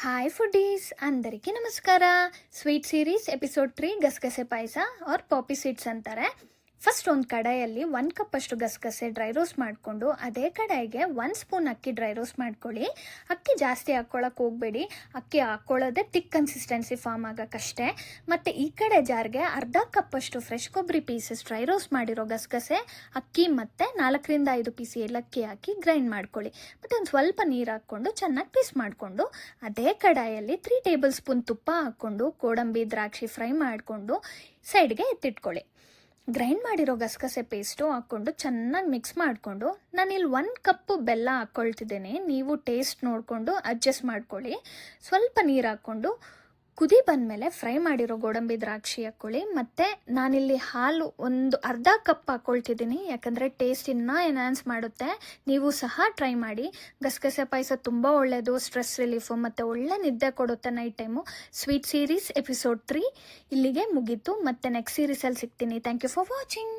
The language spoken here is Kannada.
హాయ్ ఫుడీస్ అందరికీ నಮಸ್ಕಾರ. ಸ್ವೀಟ್ ಸೀರೀಸ್ ಎಪಿಸೋಡ್ 3 ಗಸಗಸೆ ಪಾಯಸ ಆರ್ ಪಾಪಿ ಸೀಡ್ಸ್ ಅಂತಾರೆ. ಫಸ್ಟ್ ಒಂದು ಕಡಾಯಲ್ಲಿ 1 ಕಪ್ ಅಷ್ಟು ಗಸಗಸೆ ಡ್ರೈ ರೋಸ್ಟ್ ಮಾಡಿಕೊಂಡು ಅದೇ ಕಡಾಯಿಗೆ 1 ಸ್ಪೂನ್ ಅಕ್ಕಿ ಡ್ರೈ ರೋಸ್ಟ್ ಮಾಡ್ಕೊಳ್ಳಿ. ಅಕ್ಕಿ ಜಾಸ್ತಿ ಹಾಕ್ಕೊಳ್ಳೋಕೆ ಹೋಗಬೇಡಿ, ಅಕ್ಕಿ ಹಾಕ್ಕೊಳ್ಳೋದೇ ತಿಕ್ ಕನ್ಸಿಸ್ಟೆನ್ಸಿ ಫಾರ್ಮ್ ಆಗೋಕ್ಕಷ್ಟೇ. ಮತ್ತು ಈ ಕಡೆ ಜಾರ್ಗೆ ಅರ್ಧ ಕಪ್ ಅಷ್ಟು ಫ್ರೆಶ್ ಕೊಬ್ಬರಿ ಪೀಸಸ್ ಡ್ರೈ ರೋಸ್ಟ್ ಮಾಡಿರೋ ಗಸಗಸೆ, ಅಕ್ಕಿ ಮತ್ತು 4 ರಿಂದ 5 ಪೀಸ್ ಏಲಕ್ಕಿ ಹಾಕಿ ಗ್ರೈಂಡ್ ಮಾಡ್ಕೊಳ್ಳಿ. ಮತ್ತು ಒಂದು ಸ್ವಲ್ಪ ನೀರು ಹಾಕ್ಕೊಂಡು ಚೆನ್ನಾಗಿ ಪೀಸ್ ಮಾಡಿಕೊಂಡು ಅದೇ ಕಡಾಯಲ್ಲಿ 3 ಟೇಬಲ್ ಸ್ಪೂನ್ ತುಪ್ಪ ಹಾಕ್ಕೊಂಡು ಗೋಡಂಬಿ ದ್ರಾಕ್ಷಿ ಫ್ರೈ ಮಾಡಿಕೊಂಡು ಸೈಡ್ಗೆ ಎತ್ತಿಟ್ಕೊಳ್ಳಿ. ಗ್ರೈಂಡ್ ಮಾಡಿರೋ ಗಸಗಸೆ ಪೇಸ್ಟು ಹಾಕ್ಕೊಂಡು ಚೆನ್ನಾಗಿ ಮಿಕ್ಸ್ ಮಾಡಿಕೊಂಡು ನಾನಿಲ್ಲಿ 1 ಕಪ್ಪು ಬೆಲ್ಲ ಹಾಕ್ಕೊಳ್ತಿದ್ದೇನೆ. ನೀವು ಟೇಸ್ಟ್ ನೋಡಿಕೊಂಡು ಅಡ್ಜಸ್ಟ್ ಮಾಡ್ಕೊಳ್ಳಿ. ಸ್ವಲ್ಪ ನೀರು ಹಾಕ್ಕೊಂಡು ಕುದಿ ಬಂದಮೇಲೆ ಫ್ರೈ ಮಾಡಿರೋ ಗೋಡಂಬಿ ದ್ರಾಕ್ಷಿ ಹಾಕ್ಕೊಳ್ಳಿ. ಮತ್ತು ನಾನಿಲ್ಲಿ ಹಾಲು ಒಂದು ಅರ್ಧ ಕಪ್ ಹಾಕ್ಕೊಳ್ತಿದ್ದೀನಿ, ಯಾಕಂದರೆ ಟೇಸ್ಟ್ ಇನ್ನೂ ಎನ್ಹಾನ್ಸ್ ಮಾಡುತ್ತೆ. ನೀವು ಸಹ ಟ್ರೈ ಮಾಡಿ. ಗಸಗಸೆ ಪಾಯಸ ತುಂಬ ಒಳ್ಳೆಯದು, ಸ್ಟ್ರೆಸ್ ರಿಲೀಫು ಮತ್ತು ಒಳ್ಳೆ ನಿದ್ದೆ ಕೊಡುತ್ತೆ night time. Sweet series episode 3 ಇಲ್ಲಿಗೆ ಮುಗೀತು. ಮತ್ತು ನೆಕ್ಸ್ಟ್ ಸೀರೀಸಲ್ಲಿ ಸಿಗ್ತೀನಿ. Thank you for watching.